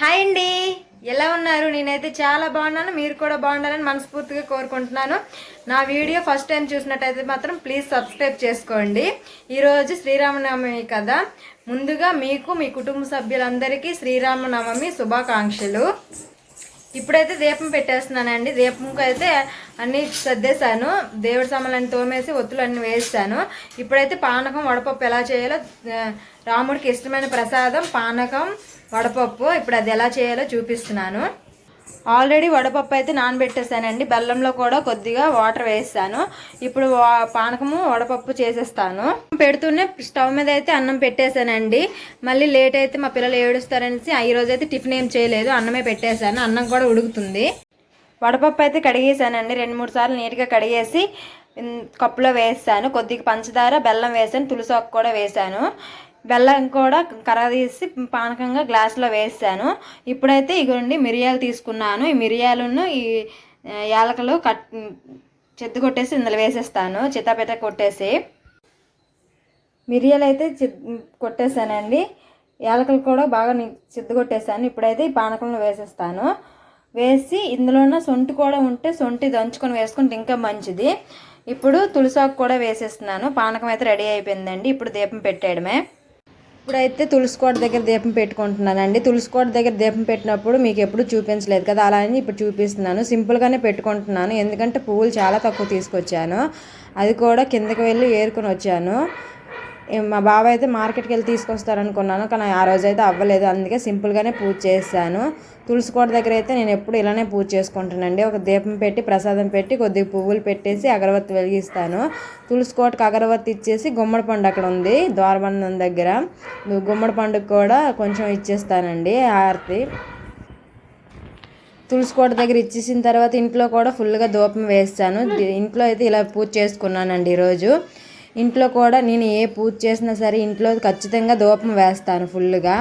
Hi అండి, ఎలా ఉన్నారు? నేనైతే చాలా బాగున్నాను. మీరు కూడా బాగుండాలని మనస్ఫూర్తిగా కోరుకుంటున్నాను. నా వీడియో ఫస్ట్ టైం చూసినట్టయితే మాత్రం ప్లీజ్ సబ్స్క్రైబ్ చేసుకోండి. ఈరోజు శ్రీరామనవమి కదా. ముందుగా మీకు మీ కుటుంబ సభ్యులందరికీ శ్రీరామనవమి శుభాకాంక్షలు. ఇప్పుడైతే దీపం పెట్టేస్తున్నానండి. దీపంకి అయితే అన్నీ సర్దేశాను. దేవుడి సామాన్లన్నీ తోమేసి ఒత్తులు అన్నీ వేస్తాను. ఇప్పుడైతే పానకం వడపప్పు ఎలా చేయాలో, రాముడికి ఇష్టమైన ప్రసాదం పానకం వడపప్పు, ఇప్పుడు అది ఎలా చేయాలో చూపిస్తున్నాను. ఆల్రెడీ వడపప్పు అయితే నానబెట్టేసానండి. బెల్లంలో కూడా కొద్దిగా వాటర్ వేస్తాను. ఇప్పుడు పానకము వడపప్పు చేసేస్తాను. పెడుతూనే స్టవ్ మీద అయితే అన్నం పెట్టేశానండి. మళ్ళీ లేట్ అయితే మా పిల్లలు ఏడుస్తారనేసి ఈరోజు అయితే టిఫిన్ ఏం చేయలేదు, అన్నమే పెట్టేశాను. అన్నం కూడా ఉడుకుతుంది. వడపప్పు అయితే కడిగేసానండి. 2-3 సార్లు నీట్గా కడిగేసి కప్పులో వేసాను. కొద్దిగా పంచదార బెల్లం వేసాను, తులసాకు కూడా వేసాను. బెల్లం కూడా కరగదీసి పానకంగా గ్లాసులో వేసాను. ఇప్పుడైతే ఇగోండి మిరియాలు తీసుకున్నాను. ఈ మిరియాలను ఈ యాలకలు చెత్త కొట్టేసి ఇందులో వేసేస్తాను. చిత్తాపెత్త కొట్టేసి మిరియాలు అయితే కొట్టేసానండి. యాలకలు కూడా బాగా చెత్త కొట్టేసాను. ఇప్పుడైతే ఈ పానకంలో వేసేస్తాను. వేసి ఇందులోనే సొంటి కూడా ఉంటే సొంటి దంచుకొని వేసుకుంటే ఇంకా మంచిది. ఇప్పుడు తులసాకు కూడా వేసేస్తున్నాను. పానకం అయితే రెడీ అయిపోయిందండి. ఇప్పుడు దీపం పెట్టేయడమే. ఇప్పుడైతే తులసికోట దగ్గర దీపం పెట్టుకుంటున్నానండి. తులసికోట దగ్గర దీపం పెట్టినప్పుడు మీకు ఎప్పుడు చూపించలేదు కదా, అలా అని ఇప్పుడు చూపిస్తున్నాను. సింపుల్గానే పెట్టుకుంటున్నాను, ఎందుకంటే పువ్వులు చాలా తక్కువ తీసుకొచ్చాను. అది కూడా కిందకి వెళ్ళి ఏరుకొని వచ్చాను. మా బావ అయితే మార్కెట్కి వెళ్ళి తీసుకొస్తారనుకున్నాను, కానీ ఆ రోజు అయితే అవ్వలేదు. అందుకే సింపుల్గానే పూజ చేశాను. తులసికోట దగ్గర అయితే నేను ఎప్పుడు ఇలానే పూజ చేసుకుంటానండి. ఒక దీపం పెట్టి ప్రసాదం పెట్టి కొద్దిగా పువ్వులు పెట్టేసి అగరవత్తి వెలిగిస్తాను. తులసికోటకు అగరవత్తి ఇచ్చేసి గుమ్మడి పండు అక్కడ ఉంది ద్వారబంధం దగ్గర, గుమ్మడి పండుగ కూడా కొంచెం ఇచ్చేస్తానండి హారతి. తులసికోట దగ్గర ఇచ్చేసిన తర్వాత ఇంట్లో కూడా ఫుల్గా ధూపం వేస్తాను. ఇంట్లో అయితే ఇలా పూజ చేసుకున్నానండి ఈరోజు. ఇంట్లో కూడా నేను ఏ పూజ చేసినా సరే ఇంట్లో ఖచ్చితంగా ధూపం వేస్తాను. ఫుల్గా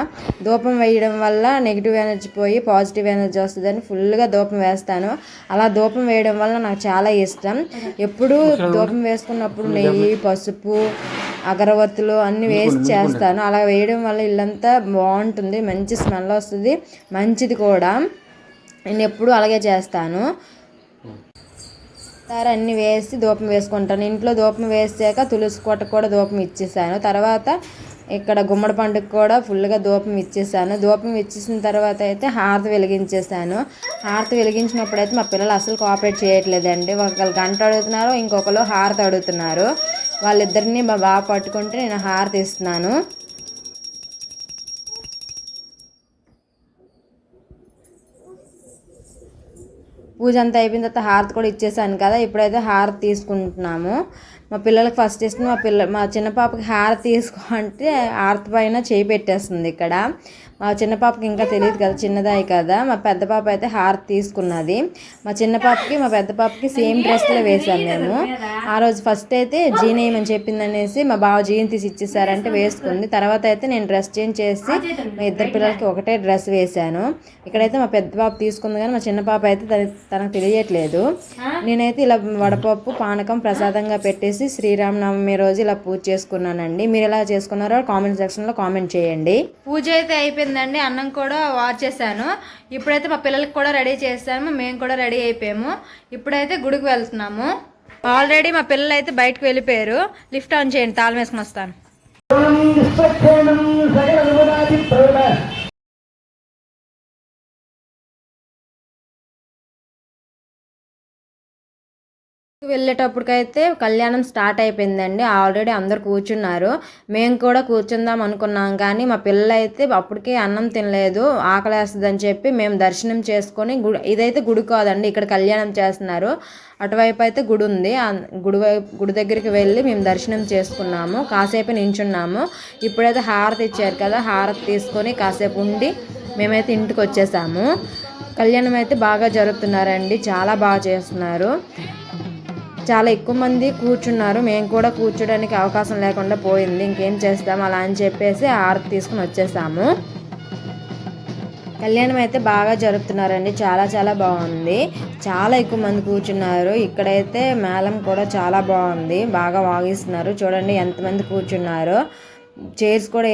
ధూపం వేయడం వల్ల నెగిటివ్ ఎనర్జీ పోయి పాజిటివ్ ఎనర్జీ వస్తుందని ఫుల్గా ధూపం వేస్తాను. అలా ధూపం వేయడం వల్ల నాకు చాలా ఇష్టం. ఎప్పుడు ధూపం వేసుకున్నప్పుడు నెయ్యి, పసుపు, అగరవత్తులు అన్నీ వేసి చేస్తాను. అలా వేయడం వల్ల ఇల్లంతా బాగుంటుంది, మంచి స్మెల్ వస్తుంది, మంచిది కూడా. నేను ఎప్పుడు అలాగే చేస్తాను. అన్నీ వేసి ధూపం వేసుకుంటాను. ఇంట్లో ధూపం వేసాక తులసి కోటకు కూడా ధూపం ఇచ్చేసాను. తర్వాత ఇక్కడ గుమ్మడి పండుగ కూడా ఫుల్గా ధూపం ఇచ్చేసాను. ధూపం ఇచ్చేసిన తర్వాత అయితే హారతి వెలిగించేసాను. హారతి వెలిగించినప్పుడు అయితే మా పిల్లలు అసలు కోఆపరేట్ చేయట్లేదండి. ఒకళ్ళు గంట అడుగుతున్నారు, ఇంకొకరు హారతి అడుగుతున్నారు. వాళ్ళిద్దరిని బాగా పట్టుకుంటే నేను హారతి ఇస్తున్నాను. పూజ అంతా అయిపోయిన తర్వాత హారతి కూడా ఇచ్చేసాను కదా. ఇప్పుడైతే హారతి తీసుకుంటున్నాము. మా పిల్లలకి ఫస్ట్ ఇస్తుంది. మా చిన్న పాపకి హారతి తీసుకో అంటే హారతి పైన చేయి పెట్టేస్తుంది. ఇక్కడ మా చిన్న పాపకి ఇంకా తెలియదు కదా, చిన్నదాయి కదా. మా పెద్ద పాప అయితే హారతి తీసుకున్నది. మా చిన్న పాపకి మా పెద్ద పాపకి సేమ్ డ్రెస్లో వేసాను మేము. ఆ రోజు ఫస్ట్ అయితే జీన్ వేయమని చెప్పింది అనేసి మా బావ జీన్ తీసి ఇచ్చేసారంటే వేసుకుంది. తర్వాత అయితే నేను డ్రెస్ చేంజ్ చేసి మా ఇద్దరు పిల్లలకి ఒకటే డ్రెస్ వేశాను. ఇక్కడైతే మా పెద్ద పాప తీసుకుంది, కానీ మా చిన్న పాప అయితే తనకు తెలియట్లేదు. నేనైతే ఇలా వడపప్పు పానకం ప్రసాదంగా పెట్టేసి శ్రీరామనవమి రోజు ఇలా పూజ చేసుకున్నానండి. మీరు ఎలా చేసుకున్నారో కామెంట్ సెక్షన్లో కామెంట్ చేయండి. పూజ అయితే అయిపోయిందండి. అన్నం కూడా వార్చేసాను. ఇప్పుడైతే మా పిల్లలకి కూడా రెడీ చేసాము, మేము కూడా రెడీ అయిపోయాము. ఇప్పుడైతే గుడికి వెళ్తున్నాము. ఆల్రెడీ మా పిల్లలు అయితే బయటకు వెళ్ళిపోయారు. లిఫ్ట్ ఆన్ చేయండి, తాళం వేసుకుని వస్తాను. వెళ్ళేటప్పటికైతే కళ్యాణం స్టార్ట్ అయిపోయిందండి. ఆల్రెడీ అందరు కూర్చున్నారు. మేము కూడా కూర్చుందాం అనుకున్నాం, కానీ మా పిల్లలు అయితే అప్పటికే అన్నం తినలేదు, ఆకలేస్తుందని చెప్పి మేము దర్శనం చేసుకొని ఇదైతే గుడి కాదండి, ఇక్కడ కళ్యాణం చేస్తున్నారు. అటువైపు అయితే గుడి ఉంది. గుడి దగ్గరికి వెళ్ళి మేము దర్శనం చేసుకున్నాము. కాసేపు నించున్నాము. ఇప్పుడైతే హారతి ఇచ్చారు కదా, హారతి తీసుకొని కాసేపు ఉండి మేమైతే ఇంటికి వచ్చేసాము. కళ్యాణం అయితే బాగా జరుపుతున్నారండి, చాలా బాగా చేస్తున్నారు. చాలా ఎక్కువ మంది కూర్చున్నారు. మేము కూడా కూర్చోడానికి అవకాశం లేకుండా పోయింది. ఇంకేం చేస్తాం అలా అని చెప్పేసి హారతి తీసుకుని వచ్చేసాము. కళ్యాణం అయితే బాగా జరుపుతున్నారండి, చాలా చాలా బాగుంది. చాలా ఎక్కువ మంది కూర్చున్నారు. ఇక్కడైతే మేళం కూడా చాలా బాగుంది, బాగా వాగిస్తున్నారు. చూడండి ఎంతమంది కూర్చున్నారో. చైర్స్ కూడా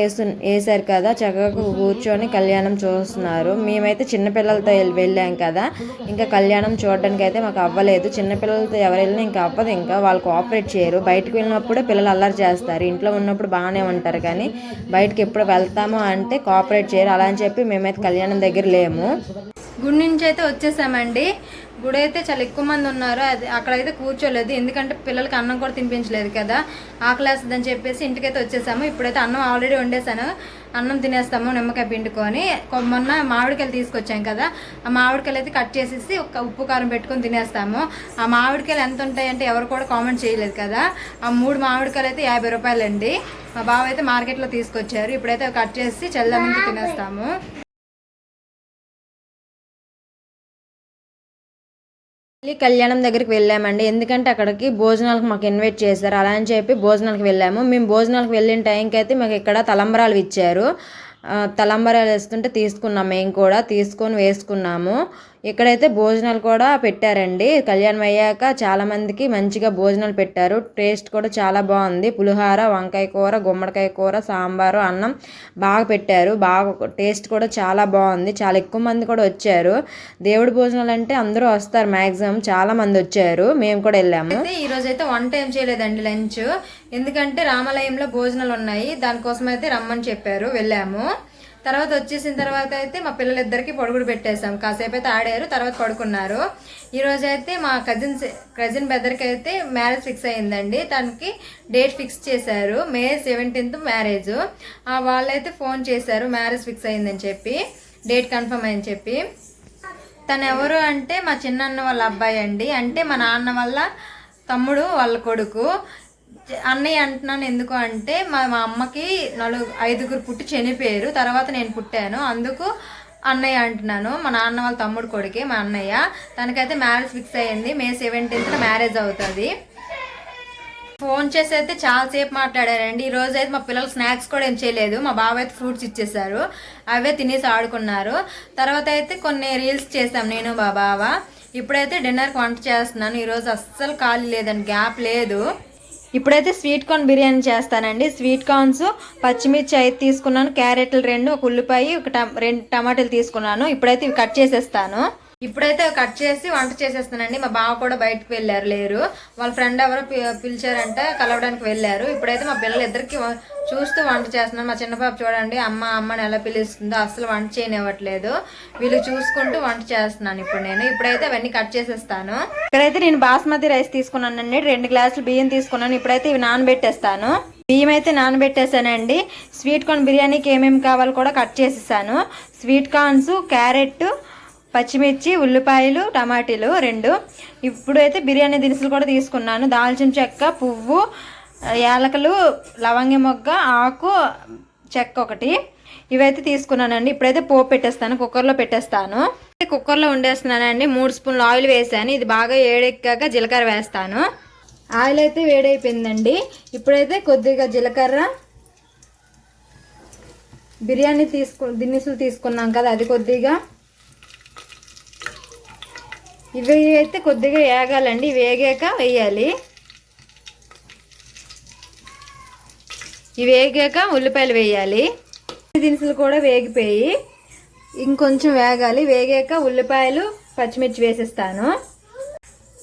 వేసారు కదా, చక్కగా కూర్చొని కళ్యాణం చూస్తున్నారు. మేమైతే చిన్నపిల్లలతో వెళ్ళాం కదా, ఇంకా కళ్యాణం చూడడానికి అయితే మాకు అవ్వలేదు. చిన్నపిల్లలతో ఎవరు వెళ్ళినా ఇంకా అవ్వదు, ఇంకా వాళ్ళు కోఆపరేట్ చేయరు. బయటకు వెళ్ళినప్పుడే పిల్లలు అల్లరి చేస్తారు, ఇంట్లో ఉన్నప్పుడు బాగానే ఉంటారు, కానీ బయటకు ఎప్పుడు వెళ్తామో అంటే కోఆపరేట్ చేయరు. అలా అని చెప్పి మేమైతే కళ్యాణం దగ్గర లేము. గుడి నుంచి అయితే వచ్చేసామండి. గుడి అయితే చాలా ఎక్కువ మంది ఉన్నారు, అది అక్కడైతే కూర్చోలేదు, ఎందుకంటే పిల్లలకి అన్నం కూడా తినిపించలేదు కదా, ఆకలేస్తుందని చెప్పేసి ఇంటికైతే వచ్చేసాము. ఇప్పుడైతే అన్నం ఆల్రెడీ వండేసాను, అన్నం తినేస్తాము నిమ్మకాయ పిండుకొని. మొన్న మామిడికాయలు తీసుకొచ్చాం కదా, ఆ మామిడికాయలు అయితే కట్ చేసేసి ఒక ఉప్పు కారం పెట్టుకొని తినేస్తాము. ఆ మామిడికాయలు ఎంత ఉంటాయంటే ఎవరు కూడా కామెంట్ చేయలేదు కదా. ఆ 3 మామిడికాయలు అయితే 50 రూపాయలండి. మా బావ అయితే మార్కెట్లో తీసుకొచ్చారు. ఇప్పుడైతే కట్ చేసి చల్లమంది తినేస్తాము. కళ్యాణం దగ్గరికి వెళ్ళామండి, ఎందుకంటే అక్కడికి భోజనాలకు మాకు ఇన్వైట్ చేశారు. అలా అని చెప్పి భోజనాలకు వెళ్ళాము. మేము భోజనాలకు వెళ్ళిన టైంకి అయితే మాకు ఇక్కడ తలంబరాలు ఇచ్చారు. తలంబరాలు వేస్తుంటే తీసుకున్నాము, మేము కూడా తీసుకొని వేసుకున్నాము. ఇక్కడైతే భోజనాలు కూడా పెట్టారండి. కళ్యాణం అయ్యాక చాలామందికి మంచిగా భోజనాలు పెట్టారు. టేస్ట్ కూడా చాలా బాగుంది. పులిహోర, వంకాయ కూర, గుమ్మడికాయ కూర, సాంబారు, అన్నం బాగా పెట్టారు. బాగా టేస్ట్ కూడా చాలా బాగుంది. చాలా ఎక్కువ మంది కూడా వచ్చారు. దేవుడి భోజనాలు అంటే అందరూ వస్తారు, మ్యాక్సిమం చాలా మంది వచ్చారు. మేము కూడా వెళ్ళాము. అయితే ఈరోజు అయితే వంట ఏం చేయలేదండి, లంచ్, ఎందుకంటే రామాలయంలో భోజనాలు ఉన్నాయి, దానికోసం అయితే రమ్మని చెప్పారు, వెళ్ళాము. తర్వాత వచ్చేసిన తర్వాత అయితే మా పిల్లలిద్దరికి పొడుగుడు పెట్టేసాం. కాసేపు అయితే ఆడారు, తర్వాత పడుకున్నారు. ఈరోజు అయితే మా కజిన్ బ్రదర్కి అయితే మ్యారేజ్ ఫిక్స్ అయ్యిందండి. తనకి డేట్ ఫిక్స్ చేశారు, May 17th మ్యారేజ్. వాళ్ళైతే ఫోన్ చేశారు మ్యారేజ్ ఫిక్స్ అయ్యిందని చెప్పి, డేట్ కన్ఫర్మ్ అయ్యని చెప్పి. తను ఎవరు అంటే మా చిన్నన్న వాళ్ళ అబ్బాయి అండి, అంటే మా నాన్న వాళ్ళ తమ్ముడు వాళ్ళ కొడుకు. అన్నయ్య అంటున్నాను ఎందుకు అంటే మా అమ్మకి 5 పుట్టి చనిపోయారు, తర్వాత నేను పుట్టాను, అందుకు అన్నయ్య అంటున్నాను. మా నాన్న వాళ్ళ తమ్ముడు కొడుకే మా అన్నయ్య. తనకైతే మ్యారేజ్ ఫిక్స్ అయ్యింది, May 17th మ్యారేజ్ అవుతుంది. ఫోన్ చేసి అయితే చాలాసేపు మాట్లాడారండి. ఈరోజు అయితే మా పిల్లలు స్నాక్స్ కూడా ఏం చేయలేదు, మా బావ అయితే ఫ్రూట్స్ ఇచ్చేసారు, అవే తినేసి ఆడుకున్నారు. తర్వాత అయితే కొన్ని రీల్స్ చేసాం నేను మా బావ. ఇప్పుడైతే డిన్నర్కి వంట చేస్తున్నాను. ఈరోజు అస్సలు ఖాళీ లేదండి, గ్యాప్ లేదు. ఇప్పుడైతే స్వీట్ కార్న్ బిర్యానీ చేస్తానండి. స్వీట్ కార్న్స్, పచ్చిమిర్చి 5 తీసుకున్నాను, క్యారెట్లు 2, ఒక ఉల్లిపాయ, 2 టమాటాలు తీసుకున్నాను. ఇప్పుడైతే ఇవి కట్ చేసేస్తాను. ఇప్పుడైతే కట్ చేసి వంట చేసేస్తానండి. మా బావ కూడా బయటకు లేరు, వాళ్ళ ఫ్రెండ్ ఎవరో పిలిచారంట, కలవడానికి వెళ్ళారు. ఇప్పుడైతే మా పిల్లలిద్దరికి చూస్తూ వంట చేస్తున్నాను. మా చిన్న పాప చూడండి, అమ్మని ఎలా పిలుస్తుందో, అసలు వంట చేయనివ్వట్లేదు. వీళ్ళు చూసుకుంటూ వంట చేస్తున్నాను ఇప్పుడైతే అవన్నీ కట్ చేసేస్తాను. ఇక్కడైతే నేను బాస్మతి రైస్ తీసుకున్నానండి, 2 గ్లాసులు బియ్యం తీసుకున్నాను. ఇప్పుడైతే ఇవి నానబెట్టేస్తాను. బియ్యం అయితే నానబెట్టేసానండి. స్వీట్ కార్న్ బిర్యానీకి ఏమేమి కావాలో కూడా కట్ చేసేసాను. స్వీట్ కార్న్స్, క్యారెట్, పచ్చిమిర్చి, ఉల్లిపాయలు, టమాటీలు 2. ఇప్పుడైతే బిర్యానీ దినుసులు కూడా తీసుకున్నాను. దాల్చిన చెక్క, పువ్వు, యాలకులు, లవంగి మొగ్గ, ఆకు, చెక్క 1, ఇవైతే తీసుకున్నానండి. ఇప్పుడైతే పోపు పెట్టేస్తాను, కుక్కర్లో పెట్టేస్తాను. కుక్కర్లో వండేస్తున్నానండి. 3 స్పూన్లు ఆయిల్ వేసాను. ఇది బాగా వేడెక్కాక జీలకర్ర వేస్తాను. ఆయిల్ అయితే వేడైపోయిందండి. ఇప్పుడైతే కొద్దిగా జీలకర్ర, బిర్యానీ దినుసులు తీసుకున్నాం కదా, అది కొద్దిగా, ఇవి అయితే కొద్దిగా వేగాలండి. ఇవి వేగాక వేయాలి. ఇవి వేగాక ఉల్లిపాయలు వేయాలి. దినుసులు కూడా వేగిపోయి ఇంకొంచెం వేగాలి. వేగాక ఉల్లిపాయలు, పచ్చిమిర్చి వేసేస్తాను.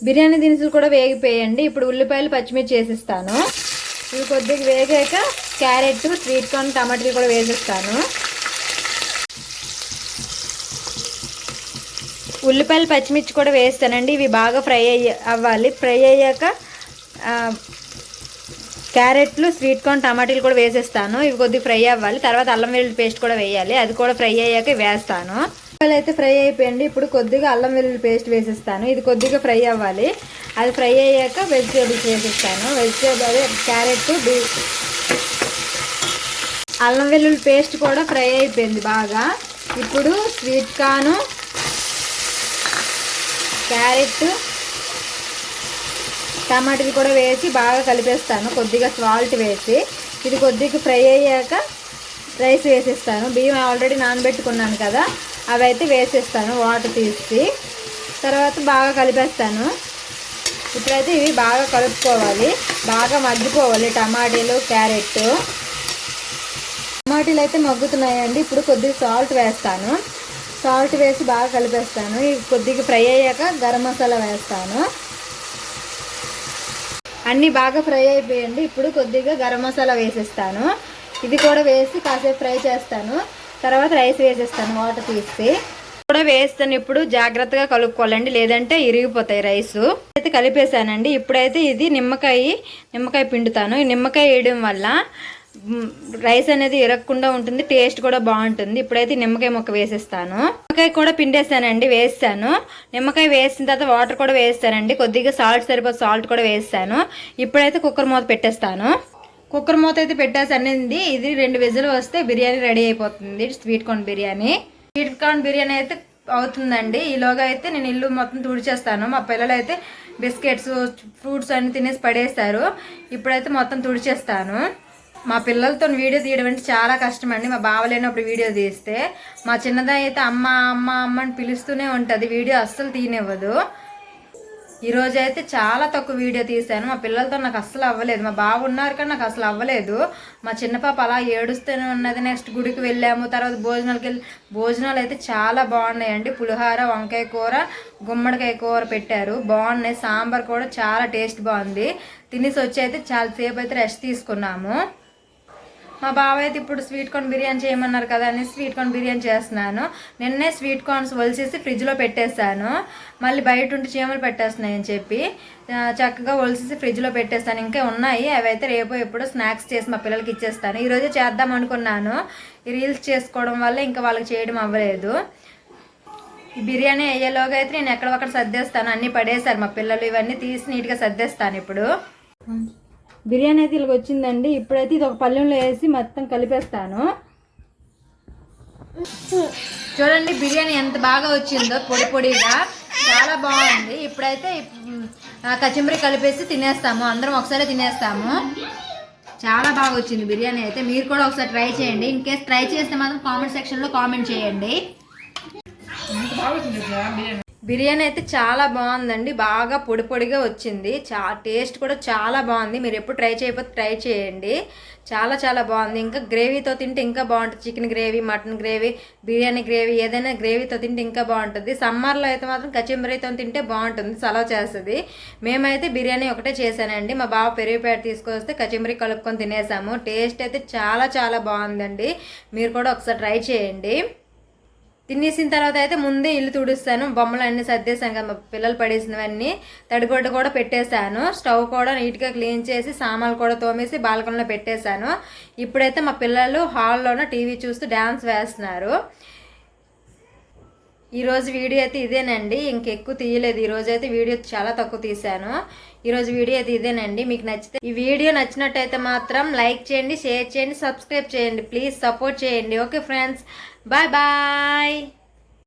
బిర్యానీ దినుసులు కూడా వేగిపోయండి. ఇప్పుడు ఉల్లిపాయలు, పచ్చిమిర్చి వేసేస్తాను. ఇవి కొద్దిగా వేగాక క్యారెట్, స్వీట్ కార్న్, టమాటాలు కూడా వేసేస్తాను. ఉల్లిపాయలు, పచ్చిమిర్చి కూడా వేస్తానండి. ఇవి బాగా ఫ్రై అవ్వాలి. ఫ్రై అయ్యాక క్యారెట్లు, స్వీట్ కార్న్, టమాటాలు కూడా వేసేస్తాను. ఇవి కొద్దిగా ఫ్రై అవ్వాలి. తర్వాత అల్లం వెల్లుల్లి పేస్ట్ కూడా వేయాలి, అది కూడా ఫ్రై అయ్యాక వేస్తాను. ఉల్లిపాయలు అయితే ఫ్రై అయిపోయింది. ఇప్పుడు కొద్దిగా అల్లం వెల్లుల్లి పేస్ట్ వేసేస్తాను. ఇది కొద్దిగా ఫ్రై అవ్వాలి. అది ఫ్రై అయ్యాక వెజిటేబుల్స్ వేసేస్తాను. క్యారెట్, అల్లం వెల్లుల్లి పేస్ట్ కూడా ఫ్రై అయిపోయింది బాగా. ఇప్పుడు స్వీట్ కార్న్, క్యారెట్, టమాటాలు కూడా వేసి బాగా కలిపేస్తాను. కొద్దిగా సాల్ట్ వేసి ఇది కొద్దిగా ఫ్రై అయ్యాక రైస్ వేసేస్తాను. బియ్యం ఆల్రెడీ నానబెట్టుకున్నాను కదా, అవి అయితే వేసేస్తాను వాటర్ తీసి. తర్వాత బాగా కలిపేస్తాను. ఇప్పుడైతే ఇవి బాగా కలుపుకోవాలి, బాగా మగ్గిపోవాలి టమాటాలు, క్యారెట్. టమాటీలు అయితే మగ్గుతున్నాయండి. ఇప్పుడు కొద్దిగా సాల్ట్ వేస్తాను. సాల్ట్ వేసి బాగా కలిపేస్తాను. ఇవి కొద్దిగా ఫ్రై అయ్యాక గరం మసాలా వేస్తాను. అన్నీ బాగా ఫ్రై అయిపోయండి. ఇప్పుడు కొద్దిగా గరం మసాలా వేసేస్తాను. ఇది కూడా వేసి కాసేపు ఫ్రై చేస్తాను. తర్వాత రైస్ వేసేస్తాను వాటర్ తీసి కూడా వేస్తాను. ఇప్పుడు జాగ్రత్తగా కలుపుకోవాలండి, లేదంటే ఇరిగిపోతాయి రైసు. అయితే కలిపేసానండి. ఇప్పుడైతే ఇది నిమ్మకాయ పిండుతాను. ఈ నిమ్మకాయ వేయడం వల్ల రైస్ అనేది ఇరగకుండా ఉంటుంది, టేస్ట్ కూడా బాగుంటుంది. ఇప్పుడైతే నిమ్మకాయ ముక్క వేసేస్తాను. నిమ్మకాయ కూడా పిండేసానండి, వేస్తాను. నిమ్మకాయ వేసిన తర్వాత వాటర్ కూడా వేస్తానండి. కొద్దిగా సాల్ట్ సరిపోతే సాల్ట్ కూడా వేస్తాను. ఇప్పుడైతే కుక్కర్ మూత పెట్టేస్తాను. కుక్కర్ మూత అయితే పెట్టేసానండి. ఇది 2 విజిల్ వస్తే బిర్యానీ రెడీ అయిపోతుంది. స్వీట్ కార్న్ బిర్యానీ అయితే అవుతుందండి. ఈలోగా అయితే నేను ఇల్లు మొత్తం తుడిచేస్తాను. మా పిల్లలు అయితే బిస్కెట్స్ ఫ్రూట్స్ అన్ని తినేసి పడేస్తారు. ఇప్పుడైతే మొత్తం తుడిచేస్తాను. మా పిల్లలతో వీడియో తీయడం అంటే చాలా కష్టం అండి. మా బావ లేనప్పుడు వీడియో తీస్తే మా చిన్నదా అయితే అమ్మ అమ్మ అమ్మ అని పిలుస్తూనే ఉంటుంది. వీడియో అస్సలు తీయనివ్వదు. ఈరోజు అయితే చాలా తక్కువ వీడియో తీశాను. మా పిల్లలతో నాకు అస్సలు అవ్వలేదు. మా బావ ఉన్నారు కానీ నాకు అసలు అవ్వలేదు. మా చిన్న పాప అలా ఏడుస్తూనే ఉన్నది. నెక్స్ట్ గుడికి వెళ్ళాము. తర్వాత భోజనాలు అయితే చాలా బాగున్నాయండి. పులిహోర, వంకాయ కూర, గుమ్మడికాయ కూర పెట్టారు, బాగున్నాయి. సాంబార్ కూడా చాలా టేస్ట్ బాగుంది. తినేసి వచ్చి అయితే చాలాసేపు అయితే రెస్ట్ తీసుకున్నాము. మా బావ అయితే ఇప్పుడు స్వీట్ కార్న్ బిర్యానీ చేయమన్నారు కదా అని స్వీట్ కార్న్ బిర్యానీ చేస్తున్నాను. నిన్నే స్వీట్ కార్న్స్ ఒలిసేసి ఫ్రిడ్జ్లో పెట్టేశాను. మళ్ళీ బయట ఉంటే చీమలు పెట్టేస్తున్నాయని చెప్పి చక్కగా ఒలిసేసి ఫ్రిడ్జ్లో పెట్టేస్తాను. ఇంకా ఉన్నాయి, అవి అయితే రేపు ఎప్పుడో స్నాక్స్ చేసి మా పిల్లలకి ఇచ్చేస్తాను. ఈరోజు చేద్దాం అనుకున్నాను. ఈ రీల్స్ చేసుకోవడం వల్ల ఇంకా వాళ్ళకి చేయడం అవ్వలేదు. ఈ బిర్యానీ అయ్యేలోగా అయితే నేను ఎక్కడొక్కడ సర్దేస్తాను. అన్నీ పడేశారు మా పిల్లలు. ఇవన్నీ తీసి నీట్గా సర్దేస్తాను. ఇప్పుడు బిర్యానీ అయితే ఇలాగ వచ్చిందండి. ఇప్పుడైతే ఇది ఒక పళ్ళెంలో వేసి మొత్తం కలిపేస్తాను. చూడండి బిర్యానీ ఎంత బాగా వచ్చిందో, పొడి పొడిగా చాలా బాగుంది. ఇప్పుడైతే కచిమిరి కలిపేసి తినేస్తాము. అందరం ఒకసారి తినేస్తాము. చాలా బాగా వచ్చింది బిర్యానీ అయితే. మీరు కూడా ఒకసారి ట్రై చేయండి. ఇన్ కేస్ ట్రై చేస్తే మాత్రం కామెంట్ సెక్షన్లో కామెంట్ చేయండి. బిర్యానీ అయితే చాలా బాగుందండి. బాగా పొడి పొడిగా వచ్చింది. టేస్ట్ కూడా చాలా బాగుంది. మీరు ఎప్పుడు ట్రై చేయకపోతే ట్రై చేయండి. చాలా చాలా బాగుంది. ఇంకా గ్రేవీతో తింటే ఇంకా బాగుంటుంది. Chicken gravy, mutton gravy, biryani gravy, ఏదైనా గ్రేవీతో తింటే ఇంకా బాగుంటుంది. సమ్మర్లో అయితే మాత్రం కచిమిరితో తింటే బాగుంటుంది, సలవ చేస్తుంది. మేమైతే బిర్యానీ ఒకటే చేశానండి. మా బావ పెరిగిపేట తీసుకొస్తే కచిమిరి కలుపుకొని తినేసాము. టేస్ట్ అయితే చాలా చాలా బాగుందండి. మీరు కూడా ఒకసారి ట్రై చేయండి. తినేసిన తర్వాత అయితే ముందే ఇల్లు తుడుస్తాను. బొమ్మలు అన్నీ సర్దేశాను కదా, మా పిల్లలు పడేసినవన్నీ తడిగొడ్డ కూడా పెట్టేశాను. స్టవ్ కూడా నీట్గా క్లీన్ చేసి సామాన్లు కూడా తోమేసి బాల్కనీలో పెట్టేశాను. ఇప్పుడైతే మా పిల్లలు హాల్లోనే టీవీ చూస్తూ డ్యాన్స్ వేస్తున్నారు. ఈరోజు వీడియో అయితే ఇదేనండి. ఇంకెక్కువ తీయలేదు. ఈరోజు అయితే వీడియో చాలా తక్కువ తీశాను. ఈరోజు వీడియో అయితే ఇదేనండి. మీకు నచ్చితే ఈ వీడియో నచ్చినట్టయితే మాత్రం లైక్ చేయండి, షేర్ చేయండి, సబ్స్క్రైబ్ చేయండి. ప్లీజ్ సపోర్ట్ చేయండి. Okay friends, bye bye.